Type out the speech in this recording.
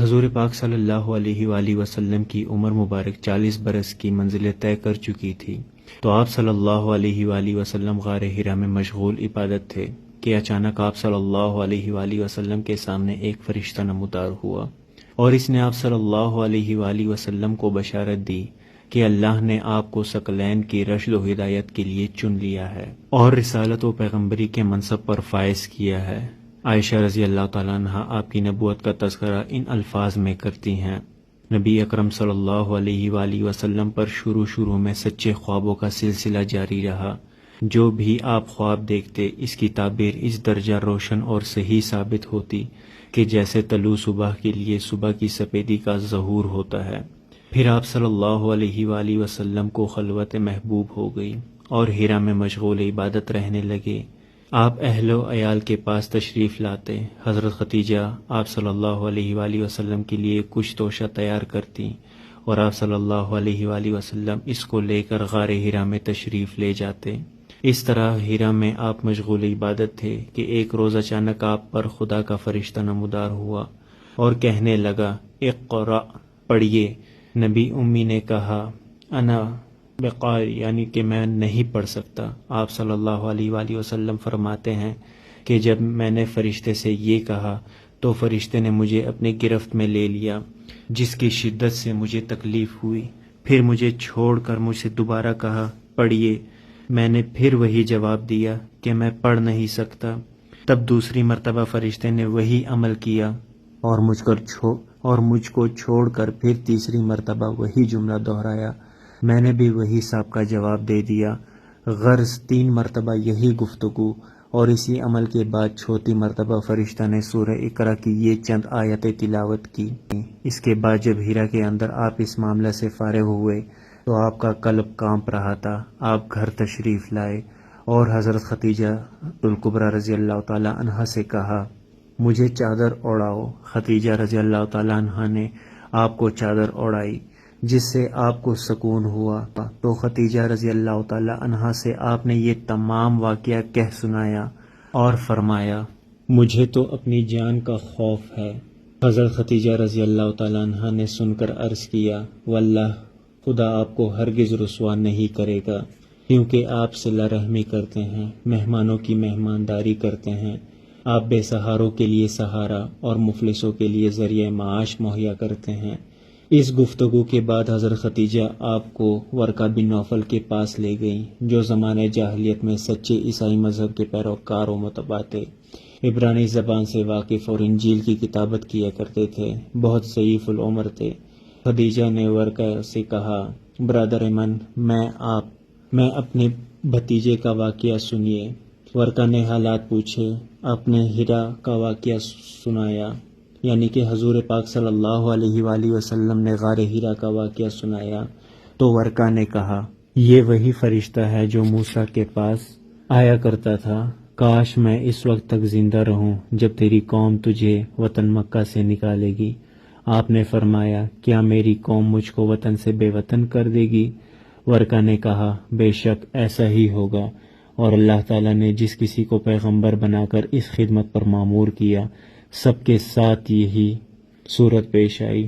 حضور پاک صلی اللہ علیہ وآلہ وسلم کی عمر مبارک 40 برس کی منزل طے کر چکی تھی، تو آپ صلی اللہ علیہ وآلہ وسلم غار حرا میں مشغول عبادت تھے کہ اچانک آپ صلی اللہ علیہ وآلہ وسلم کے سامنے ایک فرشتہ نمودار ہوا، اور اس نے آپ صلی اللہ علیہ وآلہ وسلم کو بشارت دی کہ اللہ نے آپ کو ثقلین کی رشد و ہدایت کے لیے چن لیا ہے اور رسالت و پیغمبری کے منصب پر فائز کیا ہے۔ عائشہ رضی اللہ تعالیٰ عنہ آپ کی نبوت کا تذکرہ ان الفاظ میں کرتی ہیں: نبی اکرم صلی اللہ علیہ وآلہ وسلم پر شروع میں سچے خوابوں کا سلسلہ جاری رہا۔ جو بھی آپ خواب دیکھتے، اس کی تعبیر اس درجہ روشن اور صحیح ثابت ہوتی کہ جیسے طلوع صبح کے لیے صبح کی سفیدی کا ظہور ہوتا ہے۔ پھر آپ صلی اللہ علیہ وآلہ وسلم کو خلوت محبوب ہو گئی اور حرا میں مشغول عبادت رہنے لگے۔ آپ اہل و عیال کے پاس تشریف لاتے، حضرت خدیجہ آپ صلی اللہ علیہ وآلہ وسلم کے لیے کچھ توشہ تیار کرتی اور آپ صلی اللہ علیہ وآلہ وسلم اس کو لے کر غار حرا میں تشریف لے جاتے۔ اس طرح حرا میں آپ مشغول عبادت تھے کہ ایک روز اچانک آپ پر خدا کا فرشتہ نمودار ہوا اور کہنے لگا: اقرأ، پڑھیے۔ نبی امی نے کہا: انا بقاری، یعنی کہ میں نہیں پڑھ سکتا۔ آپ صلی اللہ علیہ وآلہ وسلم فرماتے ہیں کہ جب میں نے فرشتے سے یہ کہا تو فرشتے نے مجھے اپنے گرفت میں لے لیا، جس کی شدت سے مجھے تکلیف ہوئی۔ پھر مجھے چھوڑ کر مجھ سے دوبارہ کہا: پڑھیے۔ میں نے پھر وہی جواب دیا کہ میں پڑھ نہیں سکتا۔ تب دوسری مرتبہ فرشتے نے وہی عمل کیا اور مجھ کو چھوڑ کر پھر تیسری مرتبہ وہی جملہ دہرایا۔ میں نے بھی وہی سابقہ جواب دے دیا۔ غرض 3 مرتبہ یہی گفتگو، اور اسی عمل کے بعد چوتھی مرتبہ فرشتہ نے سورہ اقرا کی یہ چند آیتیں تلاوت کی۔ اس کے بعد جب حرا کے اندر آپ اس معاملے سے فارغ ہوئے تو آپ کا قلب کانپ رہا تھا۔ آپ گھر تشریف لائے اور حضرت خدیجہ الکبریٰ رضی اللہ تعالی عنہا سے کہا: مجھے چادر اوڑھاؤ۔ خدیجہ رضی اللہ تعالی عنہا نے آپ کو چادر اوڑھائی، جس سے آپ کو سکون ہوا۔ تو خدیجہ رضی اللہ تعالی عنہا سے آپ نے یہ تمام واقعہ کہہ سنایا اور فرمایا: مجھے تو اپنی جان کا خوف ہے۔ حضرت خدیجہ رضی اللہ تعالی عنہا نے سن کر عرض کیا: واللہ، خدا آپ کو ہرگز رسوا نہیں کرے گا، کیونکہ آپ صلہ رحمی کرتے ہیں، مہمانوں کی مہمانداری کرتے ہیں، آپ بے سہاروں کے لیے سہارا اور مفلسوں کے لیے ذریعہ معاش مہیا کرتے ہیں۔ اس گفتگو کے بعد حضرت خدیجہ آپ کو ورقہ بن نوفل کے پاس لے گئیں، جو زمانۂ جاہلیت میں سچے عیسائی مذہب کے پیروکار و متبع تھے، عبرانی زبان سے واقف اور انجیل کی کتابت کیا کرتے تھے، بہت ضعیف العمر تھے۔ خدیجہ نے ورقہ سے کہا: برادر من، میں اپنے بھتیجے کا واقعہ سنیے۔ ورقہ نے حالات پوچھے، اپنے حرا کا واقعہ سنایا، یعنی کہ حضور پاک صلی اللہ علیہ وآلہ وسلم نے غار حرا کا واقعہ سنایا۔ تو ورقہ نے کہا: یہ وہی فرشتہ ہے جو موسیٰ کے پاس آیا کرتا تھا۔ کاش میں اس وقت تک زندہ رہوں جب تیری قوم تجھے وطن مکہ سے نکالے گی۔ آپ نے فرمایا: کیا میری قوم مجھ کو وطن سے بے وطن کر دے گی؟ ورقہ نے کہا: بے شک ایسا ہی ہوگا، اور اللہ تعالیٰ نے جس کسی کو پیغمبر بنا کر اس خدمت پر مامور کیا، سب کے ساتھ یہی صورت پیش آئی۔